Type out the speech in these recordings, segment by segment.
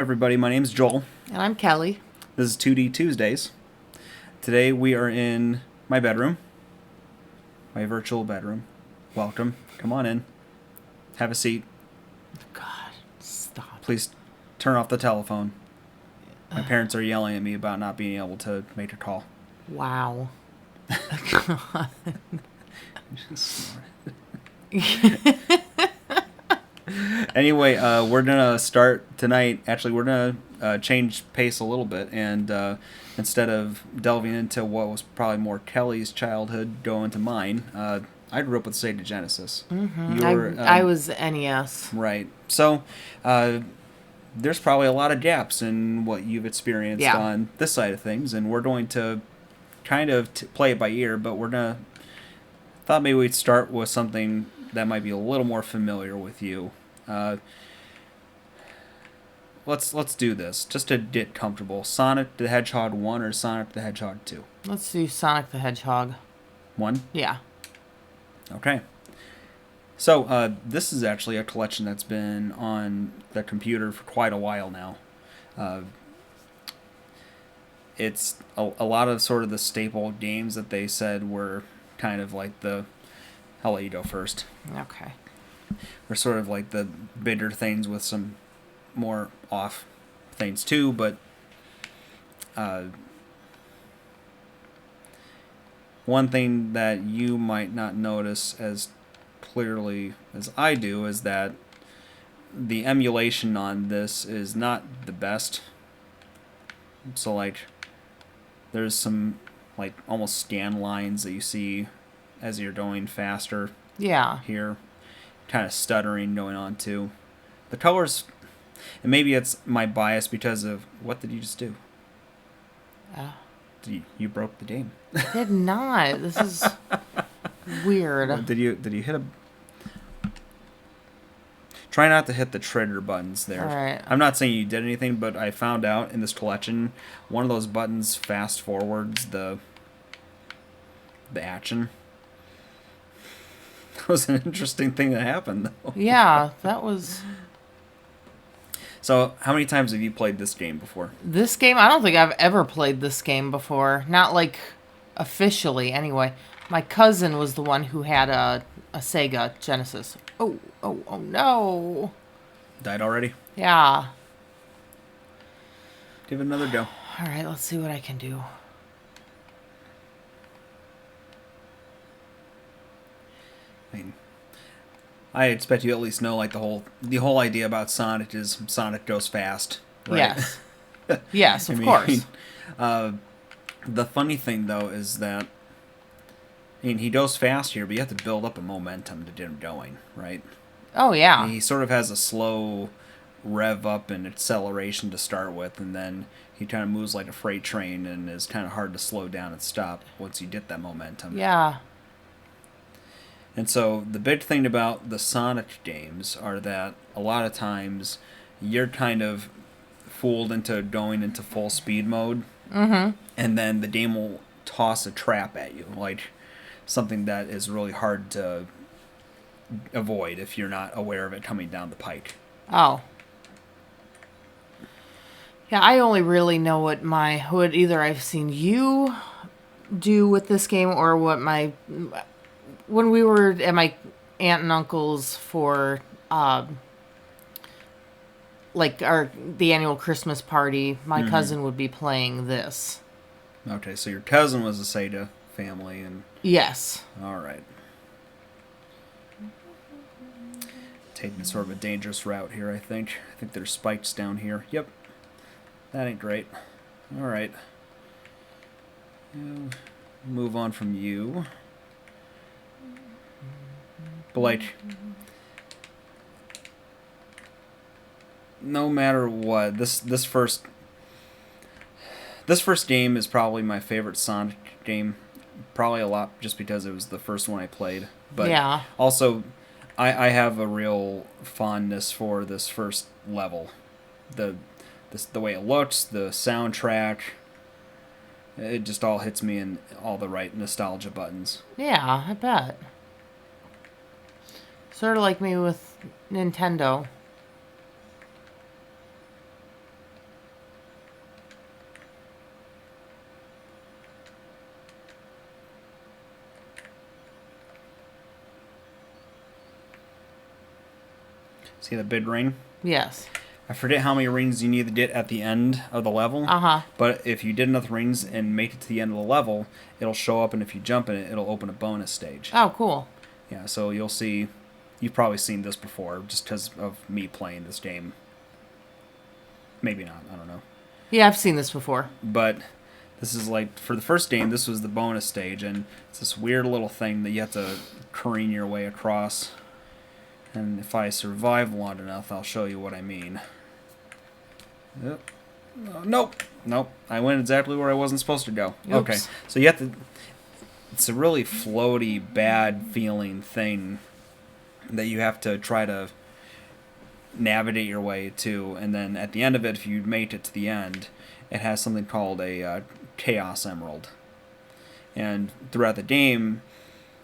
Everybody, my name's Joel. And I'm Kelly. This is 2D Tuesdays. Today we are in my bedroom, my virtual bedroom. Welcome. Come on in. Have a seat. God, stop. Please turn off the telephone. My parents are yelling at me about not being able to make a call. Wow. Anyway, we're gonna start tonight. Actually, we're gonna change pace a little bit, and instead of delving into what was probably more Kelly's childhood, go into mine. I grew up with Sega Genesis. I was NES. Right. So, there's probably a lot of gaps in what you've experienced Yeah. on this side of things, and we're going to kind of play it by ear, but thought maybe we'd start with something that might be a little more familiar with you. Let's do this just to get comfortable. Sonic the Hedgehog 1 or Sonic the Hedgehog 2? Let's do Sonic the Hedgehog. 1? Yeah. Okay. So, this is actually a collection that's been on the computer for quite a while now. It's a lot of sort of the staple games that they said were kind of like I'll let you go first. Okay. Were sort of like the bigger things with some more off things too, but one thing that you might not notice as clearly as I do is that the emulation on this is not the best. So like there's some like almost scan lines that you see as you're going faster Yeah. here, kind of stuttering going on too. The colors, and maybe it's my bias because of what did you just do? You broke the game. I did not. This is weird. Did you hit a? Try not to hit the trigger buttons there. All right. I'm not saying you did anything, but I found out in this collection one of those buttons fast forwards the action. That was an interesting thing that happened, though. Yeah, that was... So, how many times have you played this game before? This game, I don't think I've ever played this game before. Not like officially, anyway. My cousin was the one who had a Sega Genesis. Oh no. Died already? Yeah. Give it another go. All right, let's see what I can do. I mean, I expect you at least know like the whole idea about Sonic is Sonic goes fast, right? Yes. Yes, of course. The funny thing though is that he goes fast here, but you have to build up a momentum to get him going, right? Oh yeah. He sort of has a slow rev up and acceleration to start with, and then he kind of moves like a freight train and is kind of hard to slow down and stop once you get that momentum. Yeah. And so the big thing about the Sonic games are that a lot of times you're kind of fooled into going into full speed mode, and then the game will toss a trap at you, like something that is really hard to avoid if you're not aware of it coming down the pike. Oh. Yeah, I only really know what either I've seen you do with this game or what when we were at my aunt and uncle's for the annual Christmas party, my cousin would be playing this. Okay, so your cousin was a Sega family, and Yes. all right, taking sort of a dangerous route here. I think there's spikes down here. Yep, that ain't great. All right, move on from you. But like, no matter what, this first game is probably my favorite Sonic game. Probably a lot just because it was the first one I played. But Yeah. also, I have a real fondness for this first level. The way it looks, the soundtrack, it just all hits me in all the right nostalgia buttons. Yeah, I bet. Sort of like me with Nintendo. See the bid ring? Yes. I forget how many rings you need to get at the end of the level. Uh-huh. But if you did enough rings and make it to the end of the level, it'll show up, and if you jump in it, it'll open a bonus stage. Oh, cool. Yeah, so you'll see... You've probably seen this before, just because of me playing this game. Maybe not, I don't know. Yeah, I've seen this before. But this is like, for the first game, this was the bonus stage, and it's this weird little thing that you have to careen your way across. And if I survive long enough, I'll show you what I mean. Yep. Nope. Nope. I went exactly where I wasn't supposed to go. Oops. Okay. So you have to... It's a really floaty, bad feeling thing that you have to try to navigate your way to. And then at the end of it, if you make it to the end, it has something called a Chaos Emerald. And throughout the game,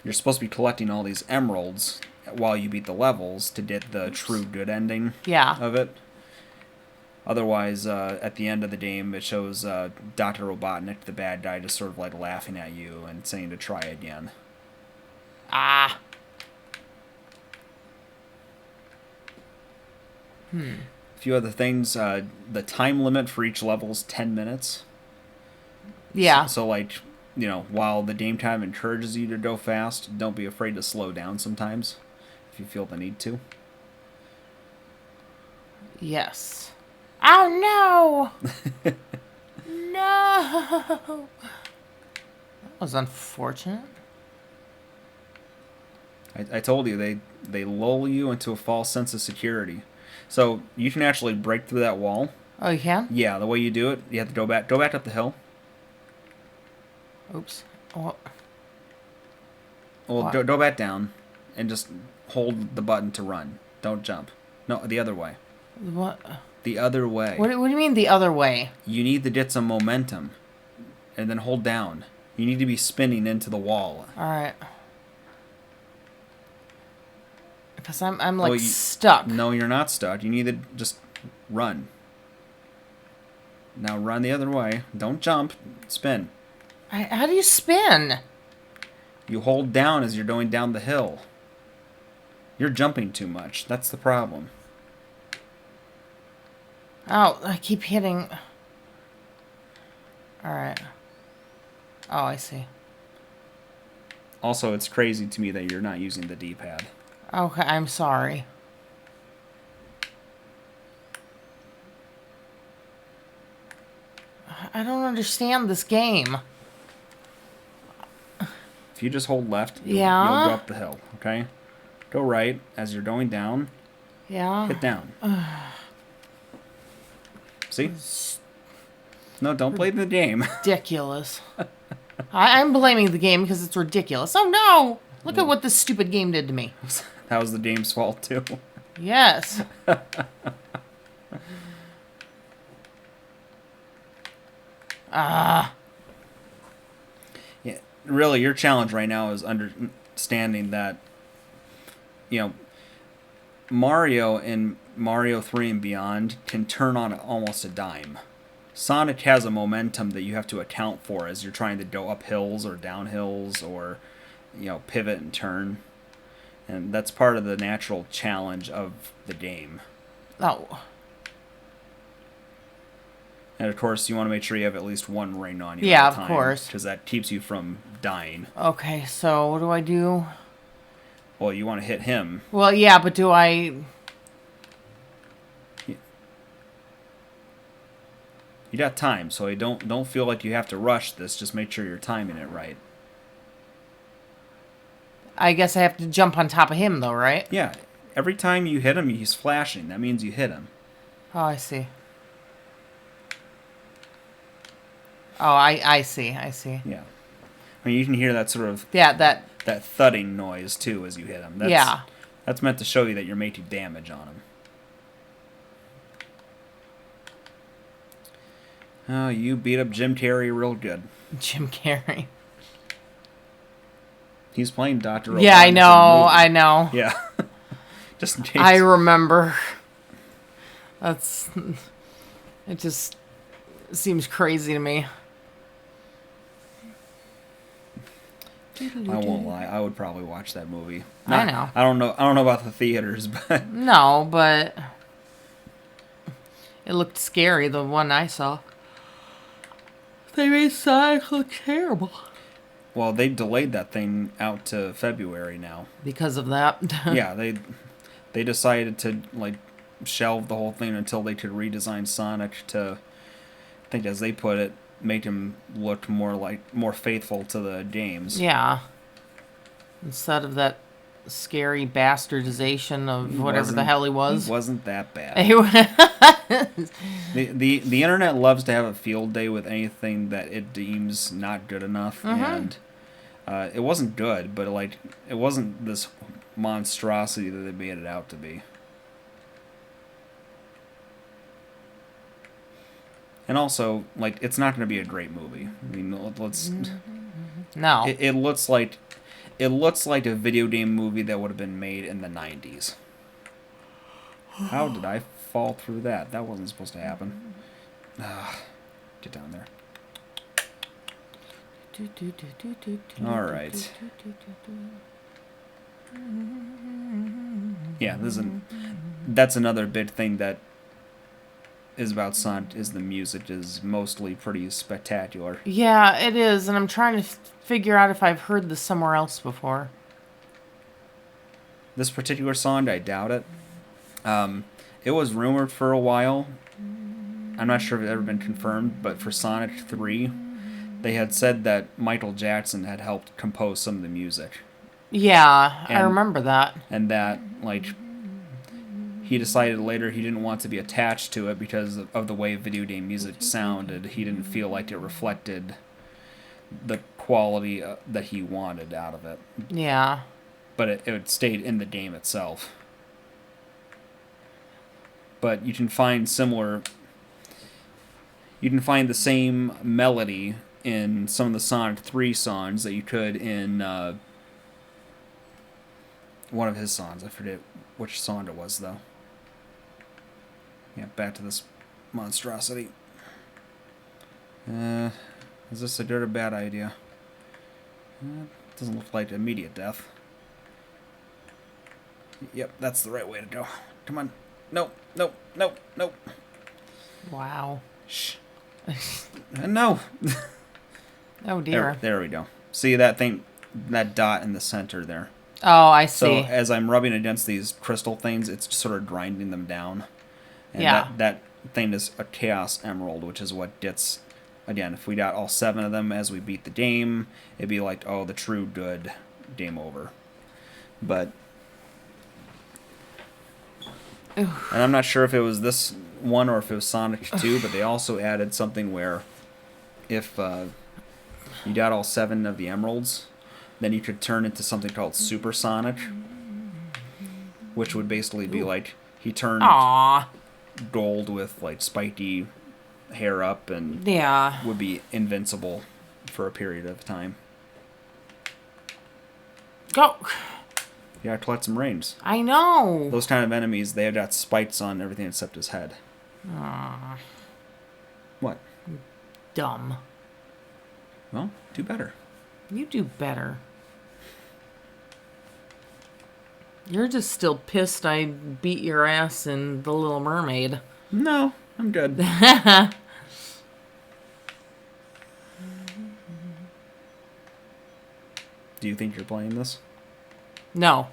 you're supposed to be collecting all these emeralds while you beat the levels to get the true good ending of it. Otherwise, at the end of the game, it shows Dr. Robotnik, the bad guy, just sort of like laughing at you and saying to try again. Ah. A few other things. The time limit for each level is 10 minutes. Yeah. So, like, you know, while the game time encourages you to go fast, don't be afraid to slow down sometimes if you feel the need to. Yes. Oh, no! No! That was unfortunate. I told you, they lull you into a false sense of security. So, you can actually break through that wall. Oh, you can? Yeah, the way you do it, you have to go back up the hill. Oops. Oh. Well, go back down and just hold the button to run. Don't jump. No, the other way. What? The other way. What do you mean the other way? You need to get some momentum. And then hold down. You need to be spinning into the wall. Alright. Because I'm like stuck. No, you're not stuck. You need to just run. Now run the other way. Don't jump. Spin. How do you spin? You hold down as you're going down the hill. You're jumping too much. That's the problem. Oh, I keep hitting. Alright. Oh, I see. Also, it's crazy to me that you're not using the D-pad. Okay, I'm sorry. I don't understand this game. If you just hold left, you'll go up the hill, okay? Go right as you're going down. Yeah. Hit down. See? No, don't play the game. Ridiculous. I'm blaming the game because it's ridiculous. Oh no! Look at what this stupid game did to me. That was the game's fault too. Yes. Yeah, really, your challenge right now is understanding that, you know, Mario and Mario 3 and beyond can turn on almost a dime. Sonic has a momentum that you have to account for as you're trying to go up hills or down hills or, you know, pivot and turn. And that's part of the natural challenge of the game. Oh. And of course, you want to make sure you have at least one ring on you. Yeah, at a time, of course. Because that keeps you from dying. Okay, so what do I do? Well, you want to hit him. Well, yeah, but do I... You got time, so don't feel like you have to rush this. Just make sure you're timing it right. I guess I have to jump on top of him, though, right? Yeah. Every time you hit him, he's flashing. That means you hit him. Oh, I see. Oh, I see. Yeah. I mean, you can hear that sort of... Yeah, that thudding noise, too, as you hit him. That's meant to show you that you're making damage on him. Oh, you beat up Jim Carrey real good. Jim Carrey. He's playing Dr. Robotnik. Yeah, I know. Yeah. Just in case. I remember. It just seems crazy to me. I won't lie. I would probably watch that movie. I know. I don't know. I don't know about the theaters, but No, but it looked scary. The one I saw. They made Sonic look terrible. well, they delayed that thing out to February now. Because of that. Yeah, they decided to like shelve the whole thing until they could redesign Sonic to, I think as they put it, make him look more faithful to the games. Yeah. Instead of that scary bastardization of whatever the hell he was. He wasn't that bad. He was. The internet loves to have a field day with anything that it deems not good enough, and it wasn't good, but like it wasn't this monstrosity that they made it out to be. And also, like, it's not going to be a great movie. I mean, let's. No. It looks like a video game movie that would have been made in the 90s. How did I fall through that? That wasn't supposed to happen. Get down there. All right. Yeah, that's another big thing that is about Sonic is the music is mostly pretty spectacular. Yeah, it is, and I'm trying to figure out if I've heard this somewhere else before. This particular song, I doubt it. It was rumored for a while. I'm not sure if it's ever been confirmed, but for Sonic 3, they had said that Michael Jackson had helped compose some of the music. Yeah, I remember that. And that, like, he decided later he didn't want to be attached to it because of the way video game music sounded. He didn't feel like it reflected the quality that he wanted out of it. Yeah. But it stayed in the game itself. But you can find the same melody in some of the Sonic 3 songs that you could in one of his songs. I forget which song it was, though. Yeah, back to this monstrosity. Is this a good or bad idea? Doesn't look like immediate death. Yep, that's the right way to go. Come on. No. Wow. Shh. No. Oh, dear. There we go. See that thing, that dot in the center there? Oh, I see. So as I'm rubbing against these crystal things, it's sort of grinding them down. And yeah. that thing is a Chaos Emerald, which is what gets... Again, if we got all 7 of them as we beat the game, it'd be like, oh, the true good, game over. But... Oof. And I'm not sure if it was this one or if it was Sonic 2, but they also added something where if you got all 7 of the emeralds, then you could turn into something called Super Sonic, which would basically be like he turned gold with like spiky hair up and would be invincible for a period of time. Go. You gotta collect some rings. I know. Those kind of enemies, they have got spikes on everything except his head. What? Dumb. Well, do better. You do better. You're just still pissed I beat your ass in The Little Mermaid. No, I'm good. Do you think you're playing this? No.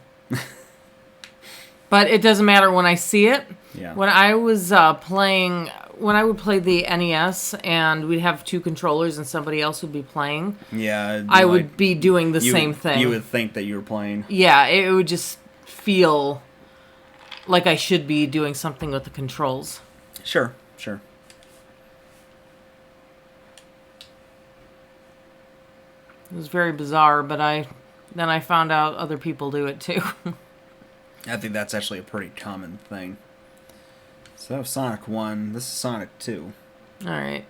But it doesn't matter when I see it. Yeah. When I was playing, when I would play the NES and we'd have 2 controllers and somebody else would be playing, I would be doing the same thing. You would think that you were playing. Yeah, it would just feel like I should be doing something with the controls. Sure. It was very bizarre, but then I found out other people do it too. I think that's actually a pretty common thing. So that was Sonic 1. This is Sonic 2. Alright.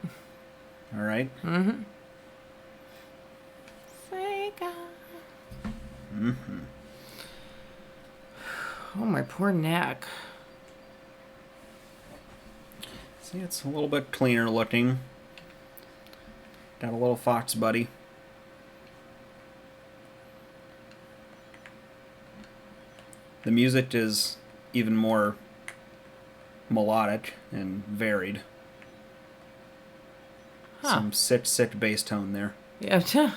Alright? Mm-hmm. Sega. Mm-hmm. Oh, my poor neck. See, it's a little bit cleaner looking. Got a little fox buddy. The music is even more melodic and varied. Huh. Some sick bass tone there. Yeah.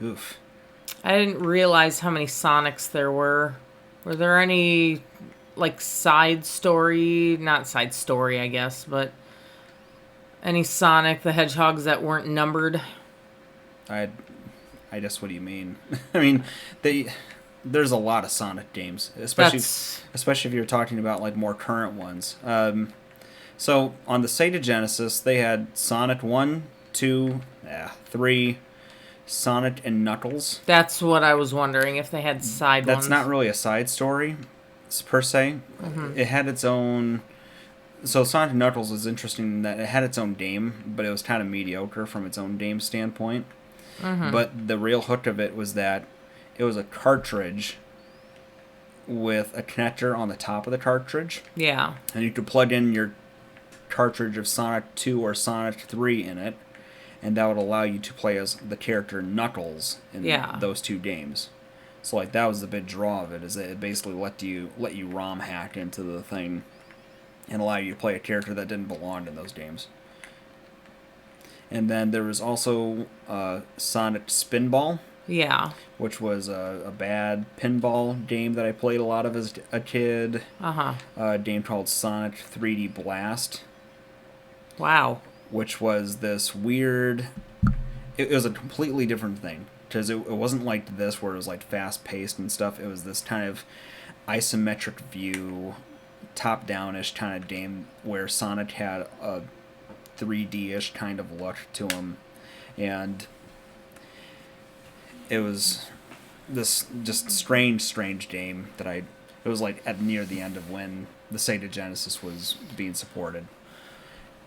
Oof. I didn't realize how many Sonics there were. Were there any, like, side story? Not side story, I guess, but any Sonic the Hedgehogs that weren't numbered? I guess, what do you mean? I mean, there's a lot of Sonic games, especially if you're talking about like more current ones. So on the Sega Genesis, they had Sonic 1, 2, 3, Sonic and Knuckles. That's what I was wondering, if they had side ones. That's not really a side story, per se. Mm-hmm. It had its own... So Sonic and Knuckles was interesting in that it had its own game, but it was kind of mediocre from its own game standpoint. Mm-hmm. But the real hook of it was that it was a cartridge with a connector on the top of the cartridge. Yeah. And you could plug in your cartridge of Sonic 2 or Sonic 3 in it, and that would allow you to play as the character Knuckles in those two games. So like that was the big draw of it, is that it basically let you ROM hack into the thing and allow you to play a character that didn't belong in those games. And then there was also Sonic Spinball. Yeah. Which was a bad pinball game that I played a lot of as a kid. Uh-huh. A game called Sonic 3D Blast. Wow. Which was this weird... It was a completely different thing. Because it wasn't like this, where it was like fast-paced and stuff. It was this kind of isometric view, top-down-ish kind of game, where Sonic had a 3D-ish kind of look to him. And it was this just strange game that it was like at near the end of when the Sega Genesis was being supported.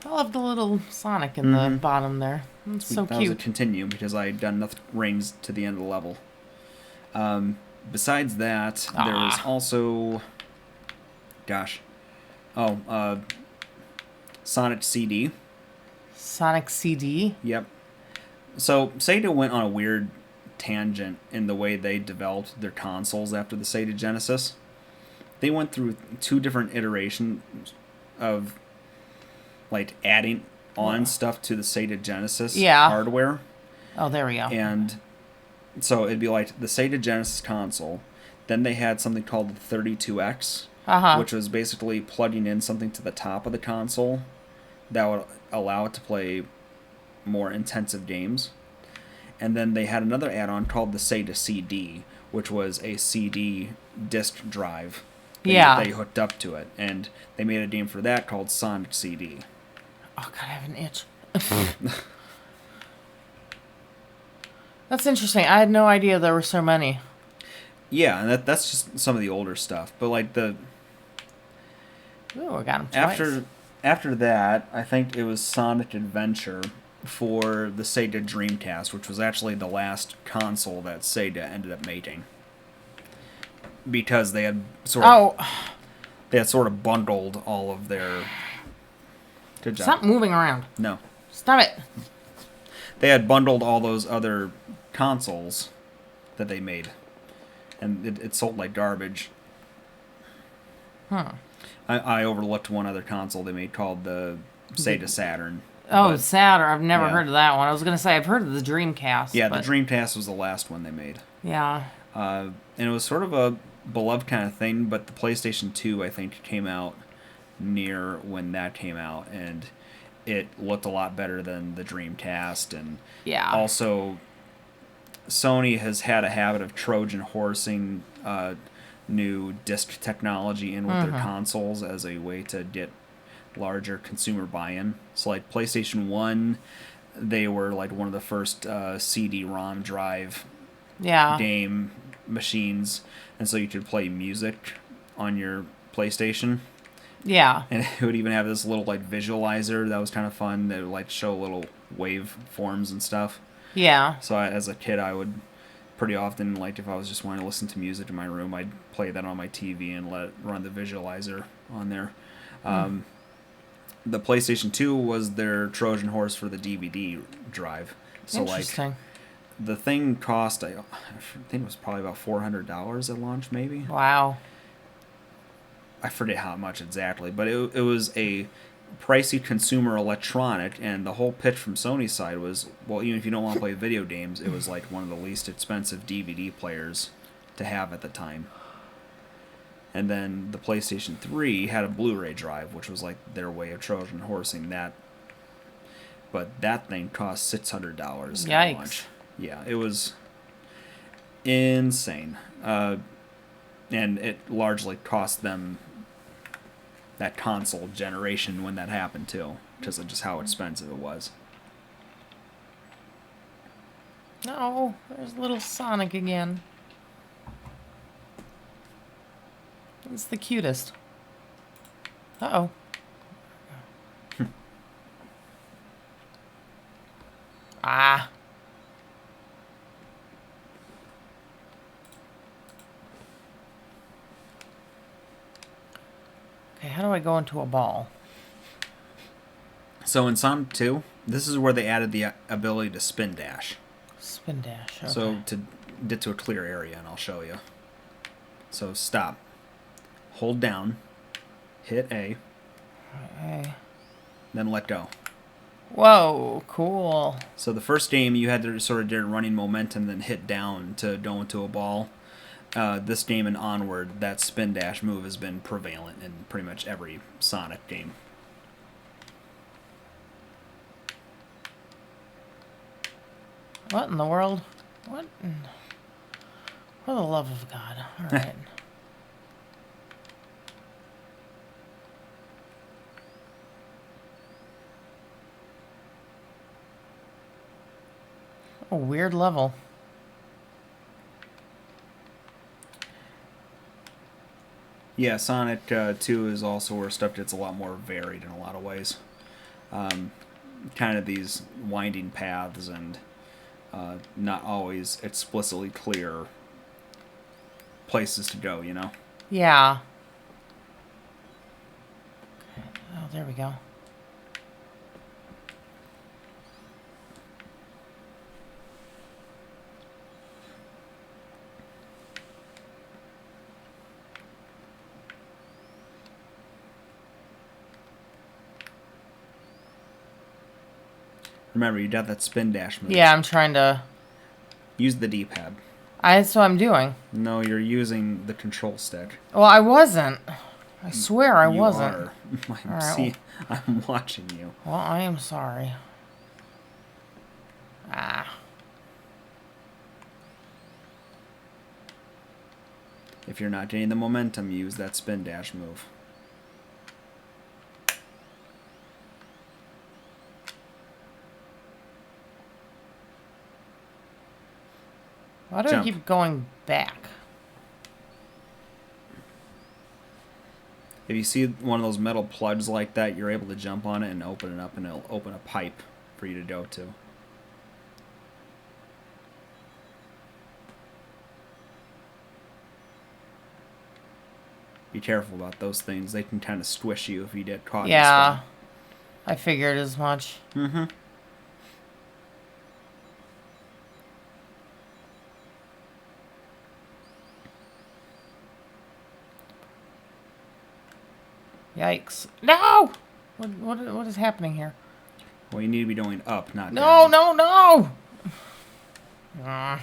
I love the little Sonic in the bottom there. It's so cute. That was a continue, because I had done nothing rings to the end of the level. Besides that, there was also... Sonic CD. Sonic CD? Yep. So, Sega went on a weird tangent in the way they developed their consoles after the Sega Genesis. They went through 2 different iterations of like adding on stuff to the Sega Genesis hardware. Oh, there we go. And so it'd be like the Sega Genesis console. Then they had something called the 32X, which was basically plugging in something to the top of the console that would allow it to play more intensive games. And then they had another add-on called the Sega CD, which was a CD disc drive that they hooked up to it. And they made a game for that called Sonic CD. Oh, God, I have an itch. That's interesting. I had no idea there were so many. Yeah, and that's just some of the older stuff. But like the... Ooh, I got him twice. After that, I think it was Sonic Adventure for the Sega Dreamcast, which was actually the last console that Sega ended up making. Because they had sort of bundled all of their... Good job. Stop moving around. No. Stop it. They had bundled all those other consoles that they made. And it sold like garbage. Huh. I overlooked one other console they made called the Sega Saturn. Oh, Saturn. I've never heard of that one. I was going to say, I've heard of the Dreamcast. Yeah, the Dreamcast was the last one they made. Yeah. And it was sort of a beloved kind of thing, but the PlayStation 2, I think, came out near when that came out, and it looked a lot better than the Dreamcast. And also, Sony has had a habit of Trojan horsing new disc technology in with their consoles as a way to get larger consumer buy-in. So like PlayStation 1, they were like one of the first CD-ROM drive game machines, and so you could play music on your PlayStation. Yeah. And it would even have this little like visualizer that was kind of fun that would like show little wave forms and stuff. Yeah. So as a kid, I would pretty often, like if I was just wanting to listen to music in my room, I'd play that on my TV and let it run the visualizer on there. The PlayStation 2 was their Trojan horse for the DVD drive. So like the thing cost, I think it was probably about $400 at launch, maybe. Wow. I forget how much exactly, but it was a pricey consumer electronic, and the whole pitch from Sony's side was, well, even if you don't want to play video games, it was like one of the least expensive DVD players to have at the time. And then the PlayStation 3 had a Blu-ray drive, which was like their way of Trojan horsing that. But that thing cost $600 Yikes. at launch. Yeah, it was insane. And it largely cost them that console generation when that happened too, because of just how expensive it was. No, there's little Sonic again. It's the cutest. Uh-oh. Ah. Okay, how do I go into a ball? So in Sonic 2, this is where they added the ability to spin dash. Spin dash. Okay. So to get to a clear area, and I'll show you. So stop. Hold down. Hit A. Okay. Then let go. Whoa, cool. So the first game you had to sort of do running momentum, then hit down to go into a ball. This game and onward, that spin dash move has been prevalent in pretty much every Sonic game. What in the world? What? For the love of God. All right. A weird level. Yeah, Sonic 2 is also where stuff gets a lot more varied in a lot of ways. Kind of these winding paths and not always explicitly clear places to go, you know? Yeah. Oh, there we go. Remember, you got that spin dash move. Yeah, I'm trying to... Use the D-pad. That's what I'm doing. No, you're using the control stick. Well, I wasn't. I swear I wasn't. You are. Right. I'm watching you. Well, I am sorry. Ah. If you're not getting the momentum, use that spin dash move. Why do I keep going back? If you see one of those metal plugs like that, you're able to jump on it and open it up, and it'll open a pipe for you to go to. Be careful about those things. They can kind of squish you if you get caught. Yeah. I figured as much. Mm-hmm. Yikes. No! What is happening here? Well, you need to be going up, not No, down. no, no!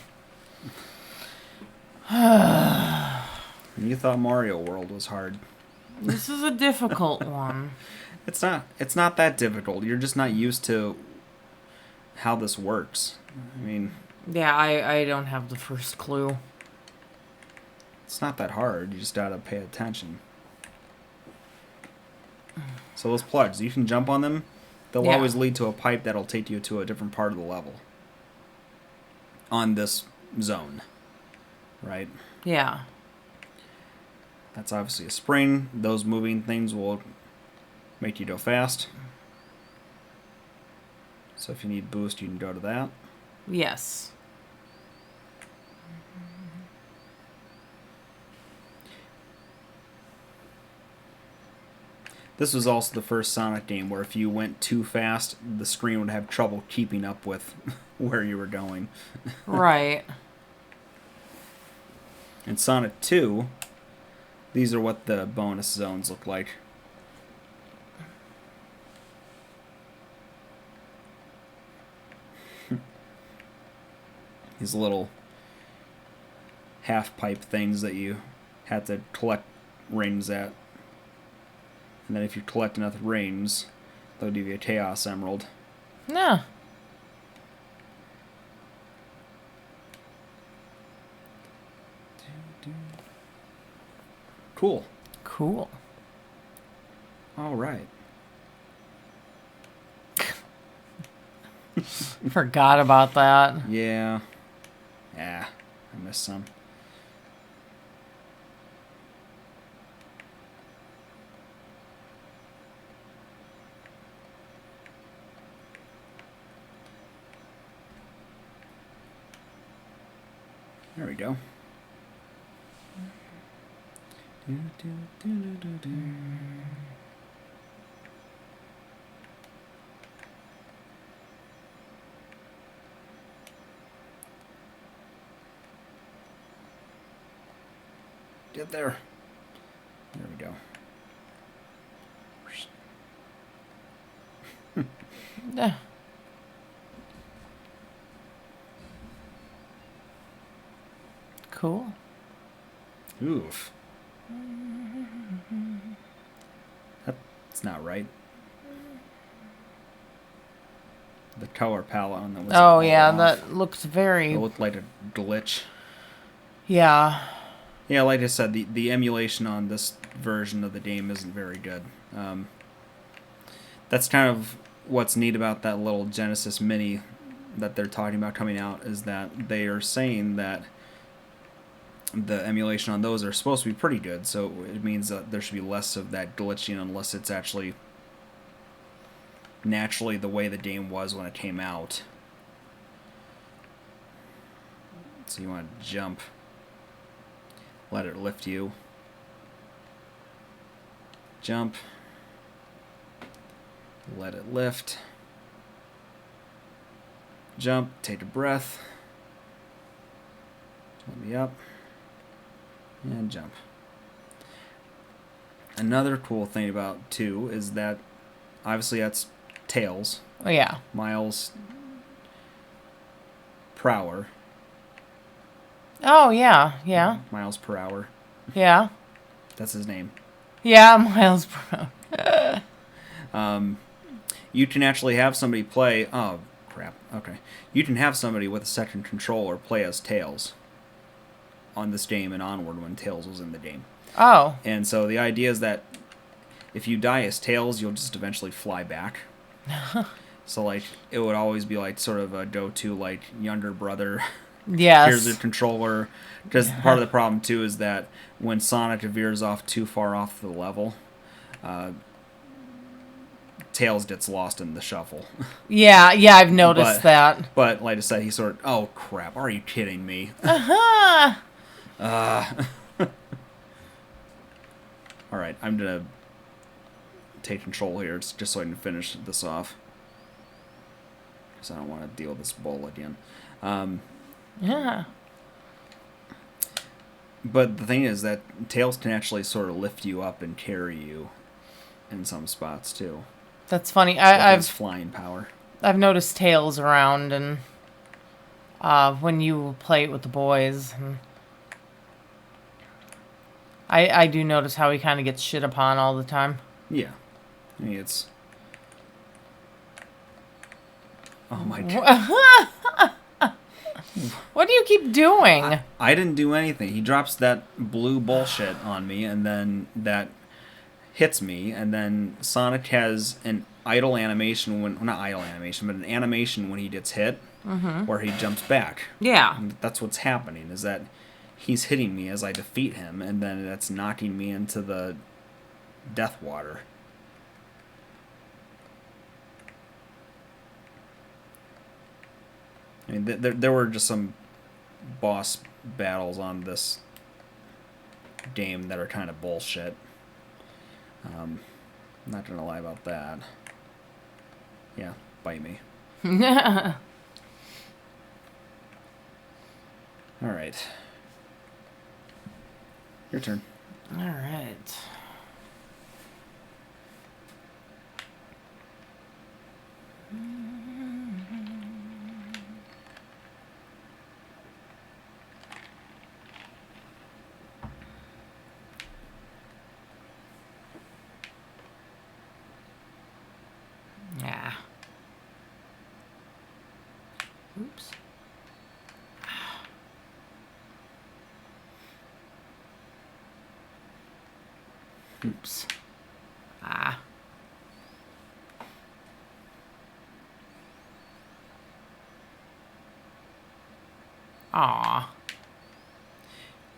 You thought Mario World was hard. This is a difficult one. It's not. It's not that difficult. You're just not used to how this works. I mean... Yeah, I don't have the first clue. It's not that hard. You just gotta pay attention. So those plugs, you can jump on them. They'll always lead to a pipe that'll take you to a different part of the level. On this zone. Right? Yeah. That's obviously a spring. Those moving things will make you go fast. So if you need boost, you can go to that. Yes. This was also the first Sonic game where if you went too fast, the screen would have trouble keeping up with where you were going. Right. In Sonic 2, these are what the bonus zones look like. These little half-pipe things that you had to collect rings at. And then if you collect enough rings, they'll give you a Chaos Emerald. No. Cool. Cool. All right. Forgot about that. Yeah. Yeah, I missed some. There we go. Get there. There we go. Yeah. Cool. Oof. That's not right. The color palette on that was Oh, yeah, off. that looks very... It looked like a glitch. Yeah. Yeah, like I said, the emulation on this version of the game isn't very good. That's kind of what's neat about that little Genesis Mini that they're talking about coming out, is that they are saying that the emulation on those are supposed to be pretty good, so it means that there should be less of that glitching unless it's actually naturally the way the game was when it came out. So you want to jump, let it lift you, jump, let it lift, jump, take a breath, let me up, and jump. Another cool thing about 2 is that obviously that's Tails, Oh, yeah. miles per hour. Oh, yeah. Yeah. Miles per hour. Yeah. That's his name. Yeah, Miles Brown. You can actually have somebody play... Oh, crap. Okay. You can have somebody with a second controller play as Tails on this game and onward when Tails was in the game. Oh. And so the idea is that if you die as Tails, you'll just eventually fly back. So, like, it would always be, like, sort of a go-to, like, younger brother... Yes. Here's your controller. Because part of the problem, too, is that when Sonic veers off too far off the level, Tails gets lost in the shuffle. Yeah, I've noticed that. But, like I said, he sort of... Oh, crap. Are you kidding me? Uh-huh. Alright, I'm going to take control here just so I can finish this off. Because I don't want to deal with this bull again. Yeah. But the thing is that Tails can actually sort of lift you up and carry you in some spots, too. That's funny. With his flying power. I've noticed Tails around, and when you play it with the boys, and I do notice how he kind of gets shit upon all the time. Yeah. I mean, it's... Oh, my God. What do you keep doing? I didn't do anything. He drops that blue bullshit on me, and then that hits me, and then Sonic has an idle animation when... Well, not idle animation, but an animation when he gets hit, where he jumps back. Yeah. And that's what's happening, is that he's hitting me as I defeat him, and then that's knocking me into the death water. I mean, there were just some boss battles on this game that are kind of bullshit. I'm not gonna lie about that. Yeah, bite me. Alright. Your turn. Alright. Yeah. Oops. Oops. Ah. Aw.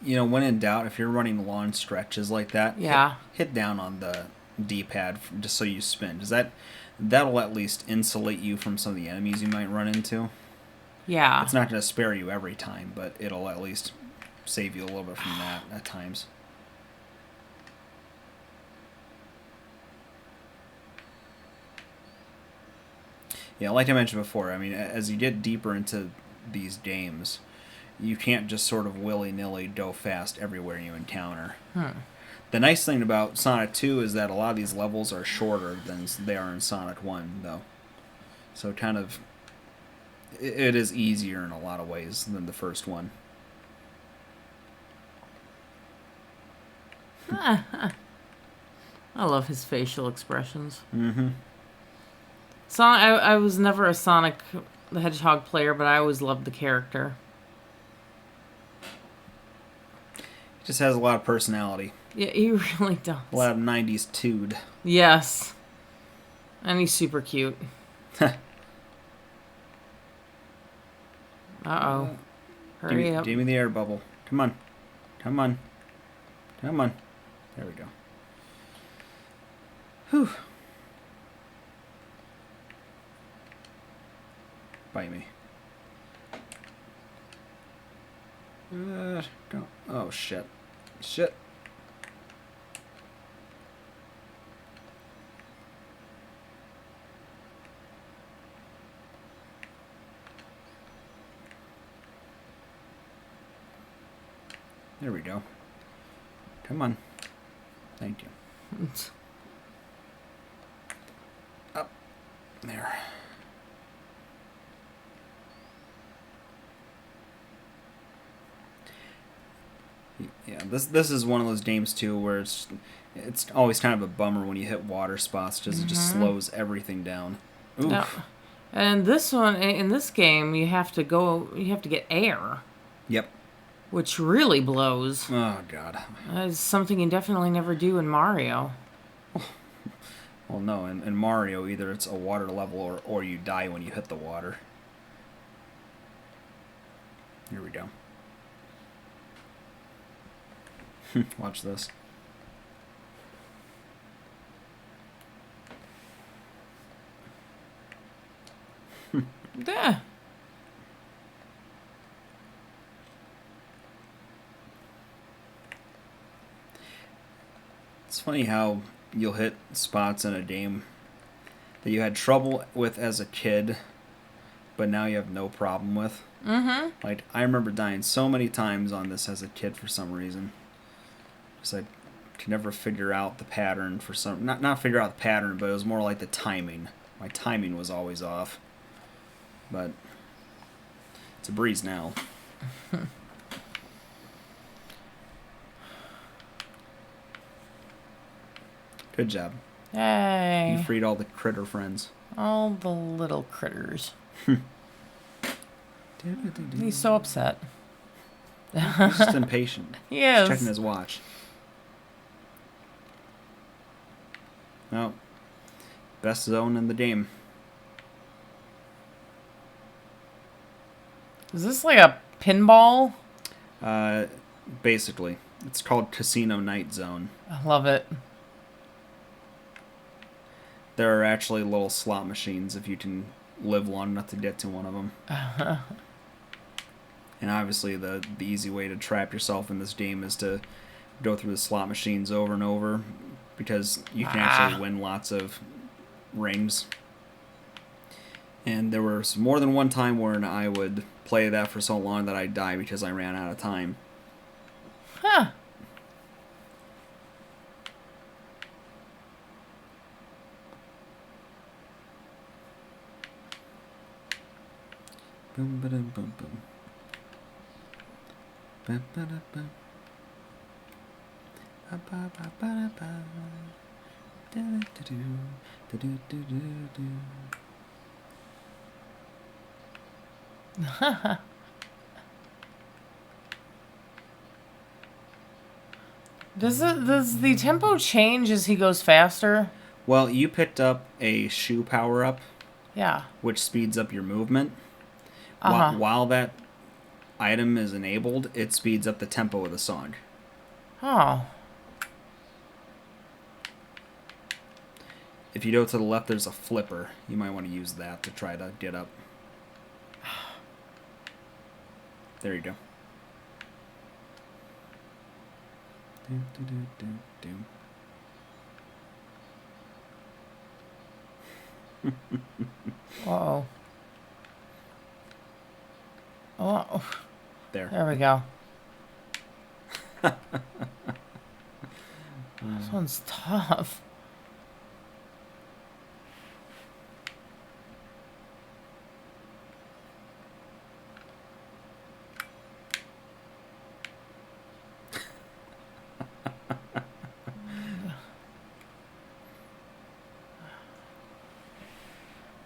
You know, when in doubt, if you're running long stretches like that, Yeah. hit down on the D-pad just so you spin. That'll at least insulate you from some of the enemies you might run into. Yeah. It's not going to spare you every time, but it'll at least save you a little bit from that at times. Yeah, like I mentioned before, I mean, as you get deeper into these games, you can't just sort of willy-nilly go fast everywhere you encounter. The nice thing about Sonic 2 is that a lot of these levels are shorter than they are in Sonic 1, though. So kind of, it is easier in a lot of ways than the first one. I love his facial expressions. Mm-hmm. I was never a Sonic the Hedgehog player, but I always loved the character. He just has a lot of personality. Yeah, he really does. A lot of 90s tood. Yes. And he's super cute. Uh-oh. Hurry up. Give me the air bubble. Come on. Come on. Come on. There we go. Whew. Bite me. Don't. Oh, shit. Shit. There we go. Come on. Thank you. Up. There. Yeah, this is one of those games too where it's always kind of a bummer when you hit water spots because it just slows everything down. Oof. Yep. And this one, in this game, you have to get air. Yep. Which really blows. Oh, God. It's something you definitely never do in Mario. Well, no, in Mario, either it's a water level or you die when you hit the water. Here we go. Watch this. Duh. It's funny how you'll hit spots in a game that you had trouble with as a kid, but now you have no problem with. Mm-hmm. Like, I remember dying so many times on this as a kid for some reason. Because I could never figure out the pattern for some... Not figure out the pattern, but it was more like the timing. My timing was always off. But it's a breeze now. Good job. Yay. You freed all the critter friends. All the little critters. He's so upset. He's just impatient. He is. He's checking his watch. Oh. Best zone in the game. Is this like a pinball? Basically. It's called Casino Night Zone. I love it. There are actually little slot machines if you can live long enough to get to one of them. And obviously the easy way to trap yourself in this game is to go through the slot machines over and over, because you can actually win lots of rings. And there was more than one time when I would play that for so long that I'd die because I ran out of time. Huh. Boom, ba-dum, boom, boom. Ba-ba-da-bum. Ba-ba-ba-ba-da-ba. Da-da-da-do. Da-do-do-do-do. Does the tempo change as he goes faster? Well, you picked up a shoe power-up, Yeah. which speeds up your movement. Uh-huh. While that item is enabled, it speeds up the tempo of the song. Oh. If you go to the left, there's a flipper. You might want to use that to try to get up. There you go. Uh-oh. Oh. There. There we go. This one's tough.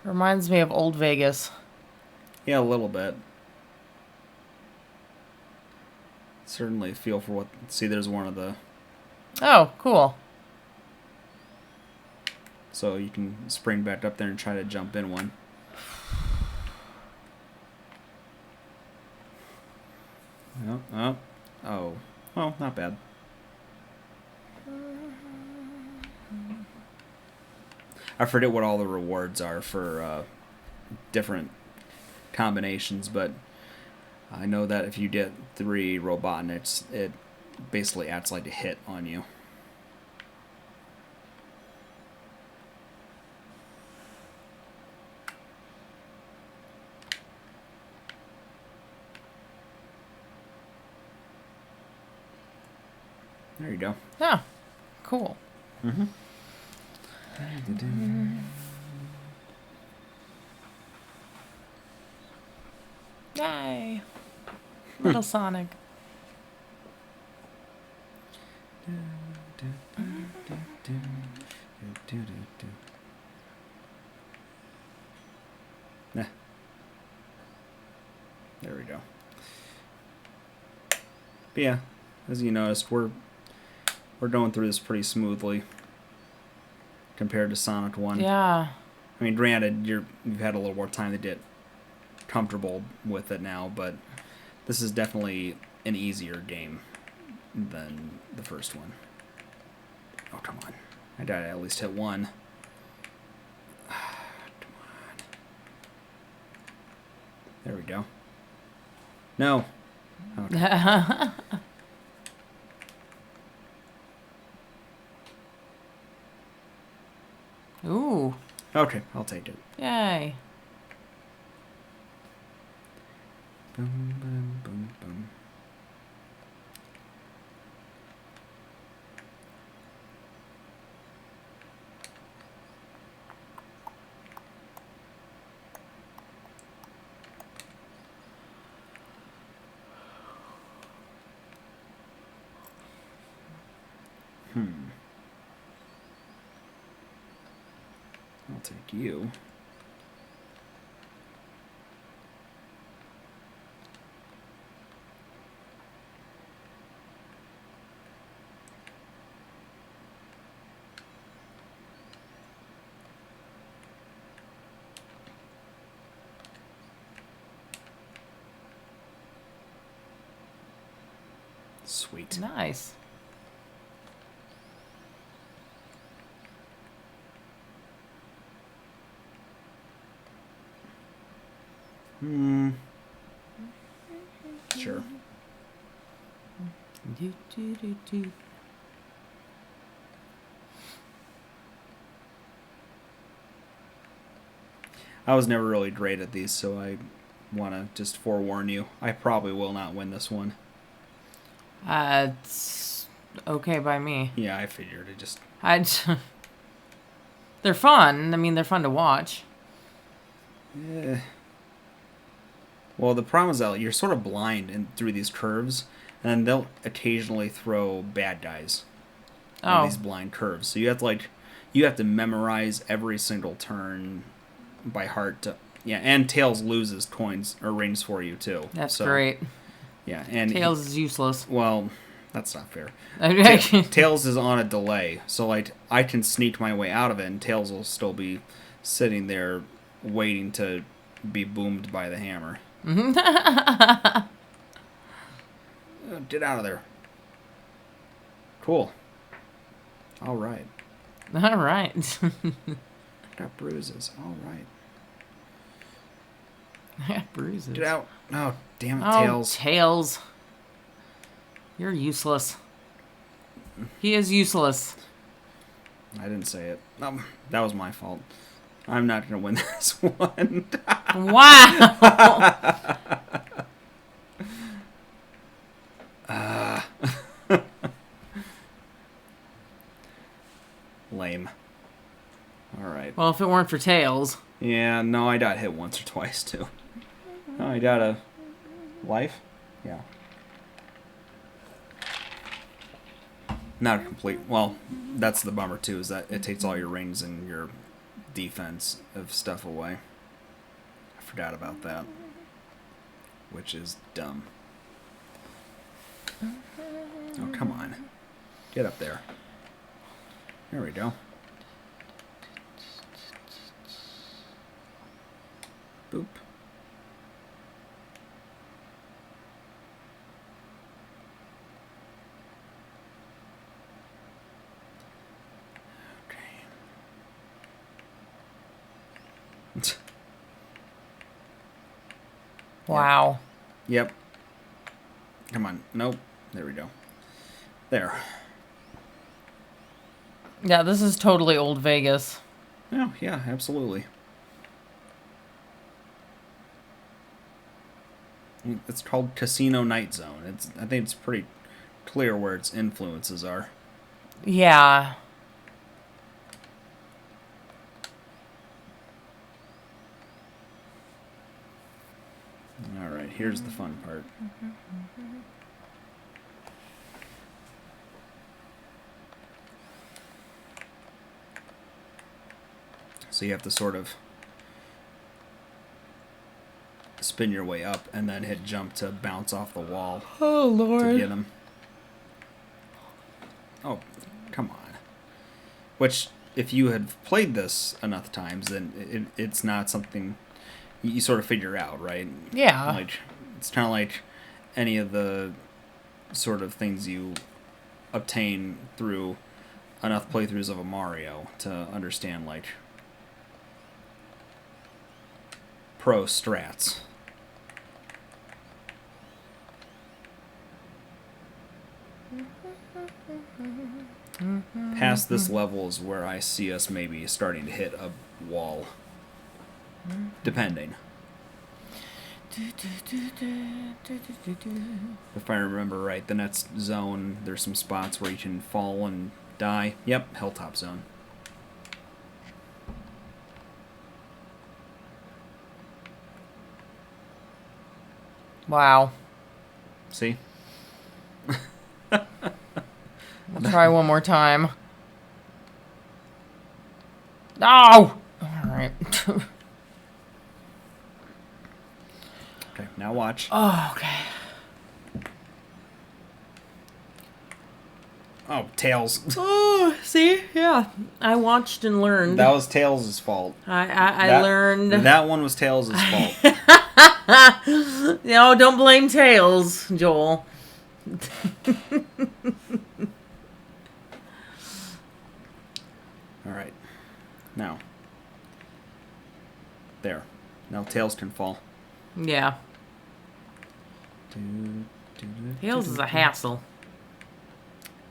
Reminds me of Old Vegas. Yeah, a little bit. Certainly feel for what... See, there's one of the... Oh, cool. So you can spring back up there and try to jump in one. Oh, not bad. I forget what all the rewards are for different combinations, but I know that if you get 3 Robotniks, it basically acts like a hit on you. There you go. Yeah. Cool. Mm-hmm. Yay. Little Sonic. Nah. There we go. But yeah, as you noticed, we're going through this pretty smoothly compared to Sonic 1. Yeah. I mean, granted, you've had a little more time to get comfortable with it now, but this is definitely an easier game than the first one. Oh, come on. I gotta at least hit one. Come on. There we go. No. Okay. Ooh. Okay, I'll take it. Yay. Boom, boom, boom, boom. I'll take you. Sweet. Nice. Sure. Do, do, do, do. I was never really great at these, so I want to just forewarn you. I probably will not win this one. It's okay by me. Yeah, I figured it just... They're fun. I mean, they're fun to watch. Well, the problem is that you're sort of blind through these curves, and they'll occasionally throw bad guys on these blind curves. So you have to memorize every single turn by heart. And Tails loses coins or rings for you too. That's great. Yeah, and Tails is useless. Well, that's not fair. Tails is on a delay, so like I can sneak my way out of it, and Tails will still be sitting there waiting to be boomed by the hammer. Get out of there. Cool. All right. All right. Got bruises. All right. Yeah, bruises. Get out. Oh, damn it, Oh, Tails. Tails. You're useless. He is useless. I didn't say it. That was my fault. I'm not going to win this one. Wow. Lame. All right. Well, if it weren't for Tails. Yeah, no, I got hit once or twice, too. Oh, I got a life? Yeah. Not complete. Well, that's the bummer, too, is that it takes all your rings and your defense of stuff away. I forgot about that. Which is dumb. Oh, come on. Get up there. There we go. Boop. Okay. Wow. Yep. Come on. Nope. There we go. There. Yeah, this is totally old Vegas. Oh, yeah, absolutely. It's called Casino Night Zone. I think it's pretty clear where its influences are. Yeah. All right, here's the fun part. So you have to sort of spin your way up and then hit jump to bounce off the wall. Oh, Lord. To get him. Oh, come on. Which, if you had played this enough times, then it's not something you sort of figure out, right? Yeah. Like, it's kind of like any of the sort of things you obtain through enough playthroughs of a Mario to understand, like, pro strats. Past this level is where I see us maybe starting to hit a wall. Depending. If I remember right, the next zone, there's some spots where you can fall and die. Yep, Hilltop Zone. Wow. See? I'll try one more time. No! Alright. Okay, now watch. Oh, okay. Oh, Tails. Oh, see? Yeah. I watched and learned. That was Tails' fault. I learned. That one was Tails' fault. No, don't blame Tails, Joel. Alright. Now. There. Now Tails can fall. Yeah. Tails is a hassle.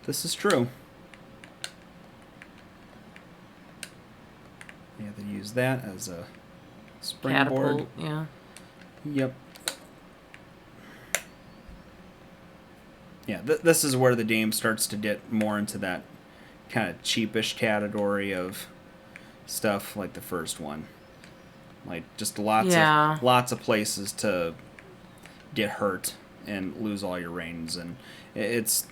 This is true. You have to use that as a springboard. Catapult, yeah. Yep. Yeah, this is where the game starts to get more into that kind of cheapish category of stuff like the first one. Like just lots of places to get hurt and lose all your reins, and it's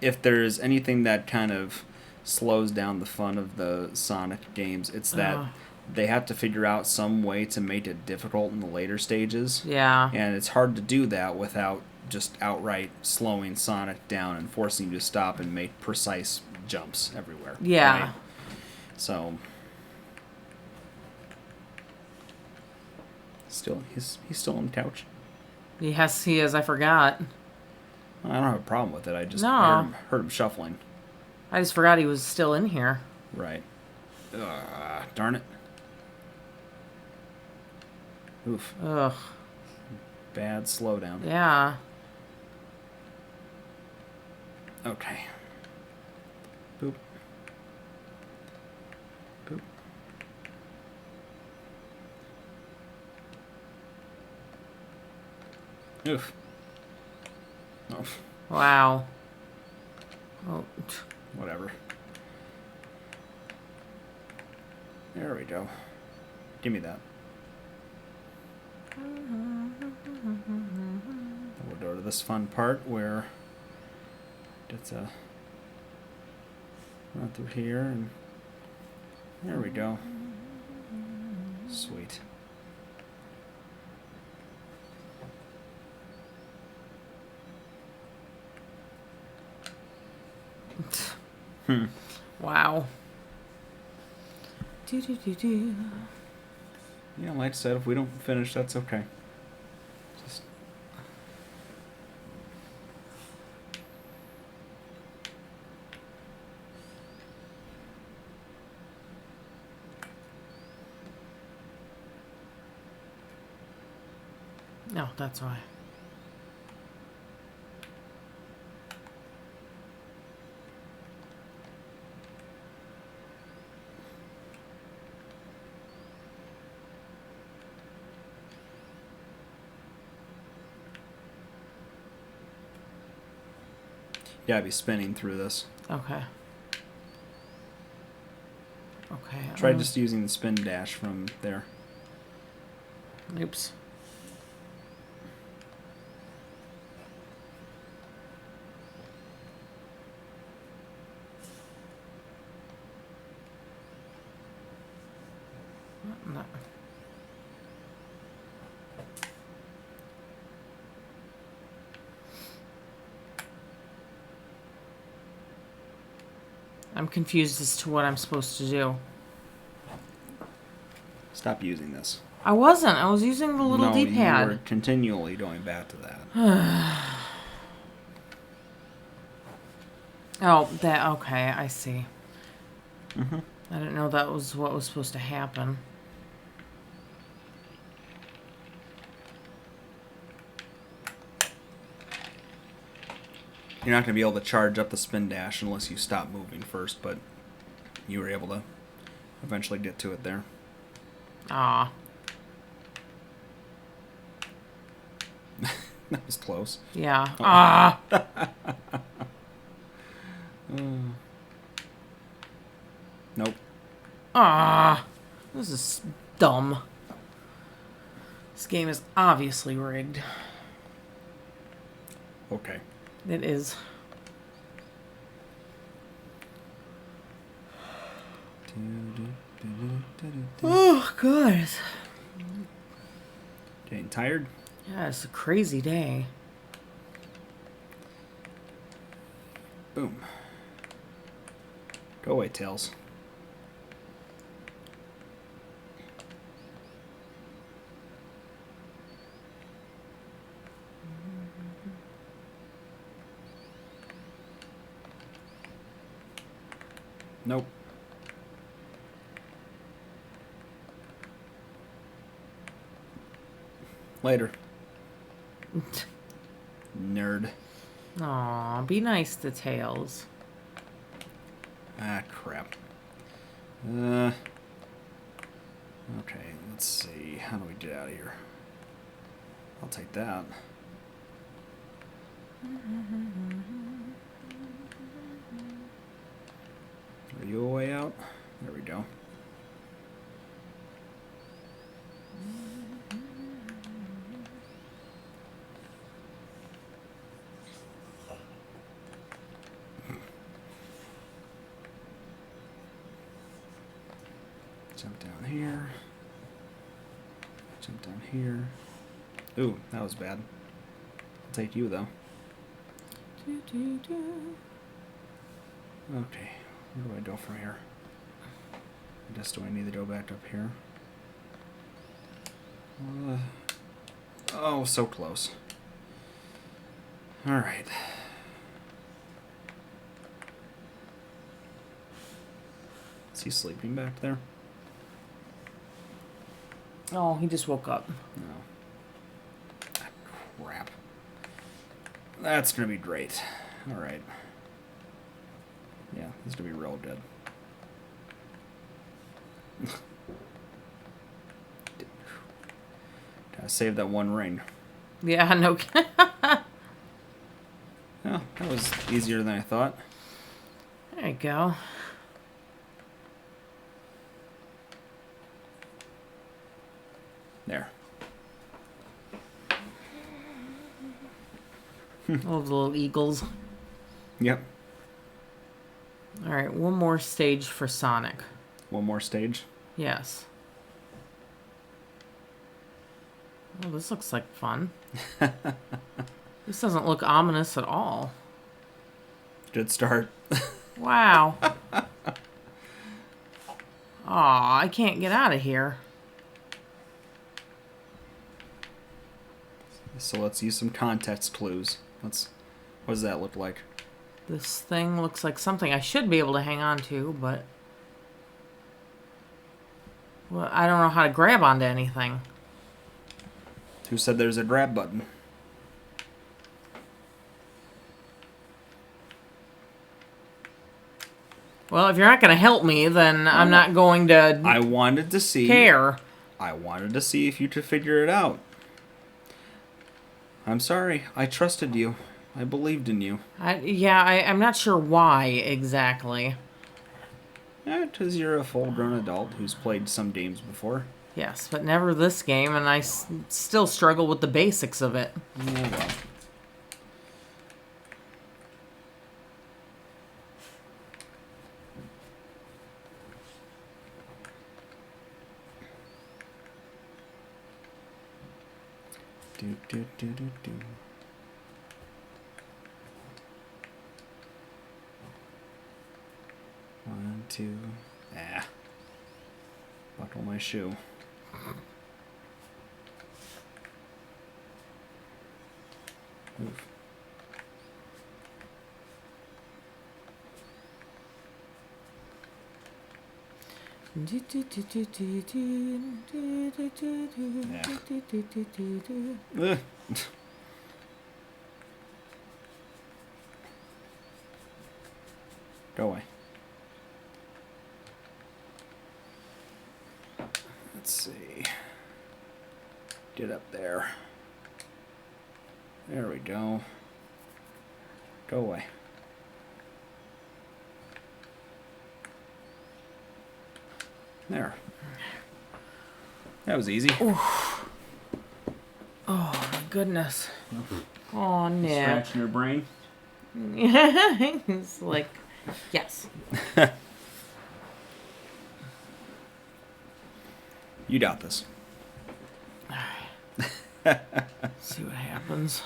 if there's anything that kind of slows down the fun of the Sonic games, it's that they have to figure out some way to make it difficult in the later stages. Yeah. And it's hard to do that without just outright slowing Sonic down and forcing you to stop and make precise jumps everywhere. Yeah. Right? So he's still on the couch. Yes, he is. I forgot. I don't have a problem with it. I just No. heard him shuffling. I just forgot he was still in here. Right. Darn it. Oof. Ugh. Bad slowdown. Yeah. Okay. Boop. Boop. Oof. Oh. Wow. Oh. Whatever. There we go. Give me that. We'll go to this fun part where it's a run through here, and there we go. Sweet. Wow. Do. Yeah, like I said, if we don't finish, that's okay. Just No, that's why. yeah, I'd be spinning through this. Okay. Okay. Try just using the spin dash from there. Oops. No. I'm confused as to what I'm supposed to do. Stop using this. I wasn't. I was using the little No, D-pad. you were continually going back to that. Oh, that. Okay, I see. Mm-hmm. I didn't know that was what was supposed to happen. You're not going to be able to charge up the spin dash unless you stop moving first, but you were able to eventually get to it there. Ah. That was close. Yeah. Oh. Ah. Nope. Ah. This is dumb. This game is obviously rigged. Okay. It is. Oh, God. Getting tired? Yeah, it's a crazy day. Boom. Go away, Tails. Nope. Later. Nerd. Aw, be nice to Tails. Ah, crap. Oh, Okay, let's see. How do we get out of here? I'll take that. Are you a way out? There we go. Jump down here. Jump down here. Ooh, that was bad. I'll take you, though. Okay, where do I go from here? I guess do I need to go back up here? Oh, so close. Alright. Is he sleeping back there? Oh, he just woke up. No. Ah, crap. That's gonna be great. Alright. Yeah, this is gonna be real good. Gotta save that one ring. Yeah, no. Oh, that was easier than I thought. There you go. There. All the little eagles. Yep. All right, one more stage for Sonic. One more stage. Yes. Oh, this looks like fun. This doesn't look ominous at all. Good start. Wow. Aw, I can't get out of here. So let's use some context clues. What does that look like? This thing looks like something I should be able to hang on to, but... well, I don't know how to grab onto anything. Who said there's a grab button? Well, if you're not going to help me, then I'm not going to I wanted to see. care. I wanted to see if you could figure it out. I'm sorry. I trusted you. I believed in you. I'm not sure why exactly. Yeah, because you're a full-grown adult who's played some games before. Yes, but never this game, and I still struggle with the basics of it. Oh, well. Do, do, do, do, do. One, two. Ah. Buckle my shoe. Move. Ugh. Go away. Let's see. Get up there. There we go. Go away. There. That was easy. Oh, my goodness. Oh, no. Scratching your brain? It's like, yes. You got this. See what happens.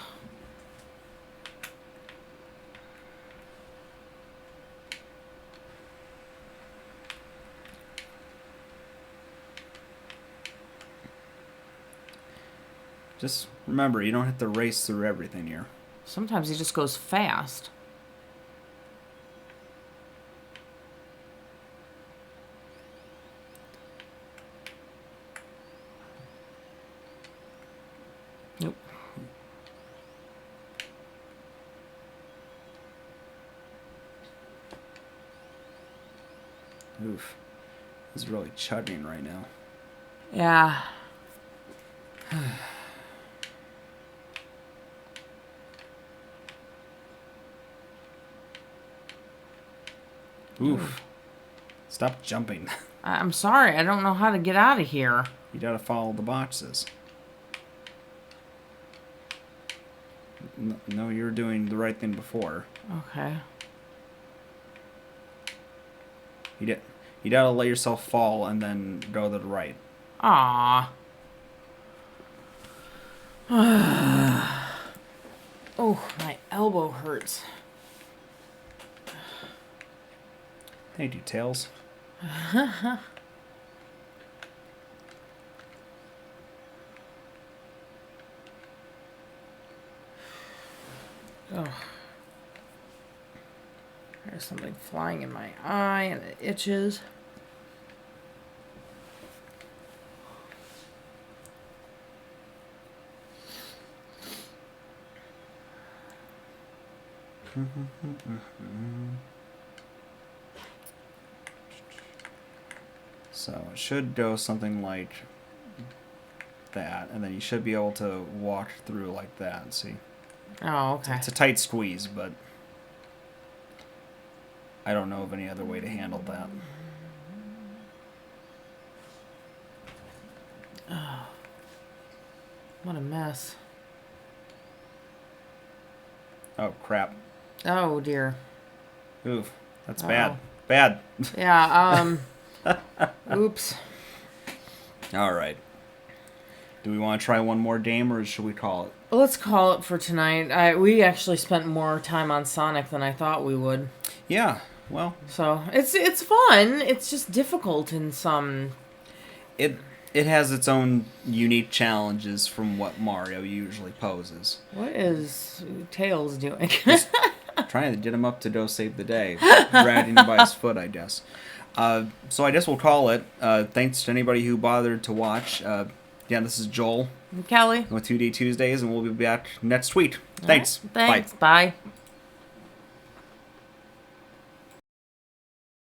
Just remember, you don't have to race through everything here. Sometimes he just goes fast. Nope. Oof. This is really chugging right now. Yeah. Oof. Stop jumping. I'm sorry. I don't know how to get out of here. You gotta follow the boxes. No, you're doing the right thing before. Okay. You gotta let yourself fall and then go to the right. Ah. Oh, my elbow hurts. Thank you, Tails. Oh. There's something flying in my eye and it itches. So it should go something like that, and then you should be able to walk through like that. See, Oh, okay. it's a tight squeeze, but I don't know of any other way to handle that. Oh, what a mess. Oh crap! Oh dear. Oof, that's Uh-oh. bad. Bad. Yeah, oops. All right. Do we want to try one more game, or should we call it? Let's call it for tonight. We actually spent more time on Sonic than I thought we would. Yeah. Well, So it's fun. It's just difficult in some. it has its own unique challenges from what Mario usually poses. What is Tails doing? Trying to get him up to go save the day, dragging him by his foot, I guess. So I guess we'll call it. Thanks to anybody who bothered to watch. Yeah, this is Joel Kelly. with 2D Tuesdays, and we'll be back next week. Thanks. Right. Thanks. Bye.